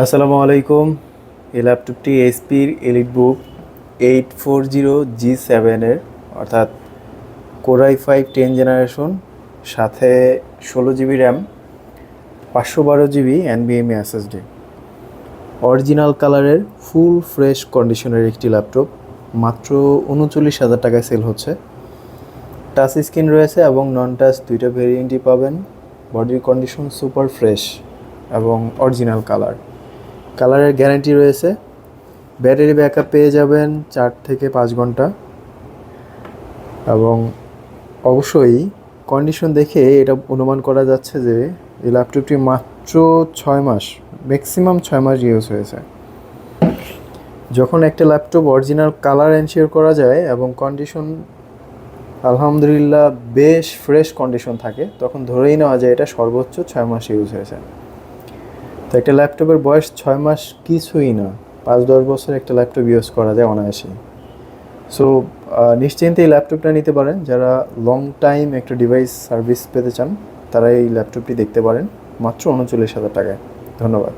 আসসালামু আলাইকুম। এই ল্যাপটপটি এইচপির এলিটবুক 840G7 অর্থাৎ কোর i5 10 জেনারেশন, সাথে 16 GB RAM, 512 GB NVMe SSD, original কালারের ফুল ফ্রেশ কন্ডিশনের একটি ল্যাপটপ। মাত্র 39,000 টাকায় সেল হচ্ছে। টাচ স্ক্রিন রয়েছে এবং নন টাচ দুইটা ভেরিয়েন্টই পাবেন। বডির কন্ডিশন সুপার ফ্রেশ এবং অরিজিনাল কালারের গ্যারান্টি রয়েছে। ব্যাটারি ব্যাকআপ পেয়ে যাবেন 4 থেকে 5 ঘন্টা। এবং অবশ্যই কন্ডিশন দেখে এটা অনুমান করা যাচ্ছে যে এই ল্যাপটপটি মাত্র 6 মাস, ম্যাক্সিমাম 6 মাস ইউজ হয়েছে। যখন একটা ল্যাপটপ অরিজিনাল কালার এনশিওর করা যায় এবং কন্ডিশন আলহামদুলিল্লাহ বেশ ফ্রেশ কন্ডিশন থাকে, তখন ধরেই নেওয়া যায় এটা সর্বোচ্চ 6 মাস ইউজ হয়েছে। তো একটা ল্যাপটপের বয়স 6 মাস কিছুই না, 5-10 বছর একটা ল্যাপটপ ইউজ করা যায় অনায়াসেই। সো নিশ্চিন্তে এই ল্যাপটপটা নিতে পারেন। যারা লং টাইম একটা ডিভাইস সার্ভিস পেতে চান তারা এই ল্যাপটপটি দেখতে পারেন মাত্র 39,000 টাকায়। ধন্যবাদ।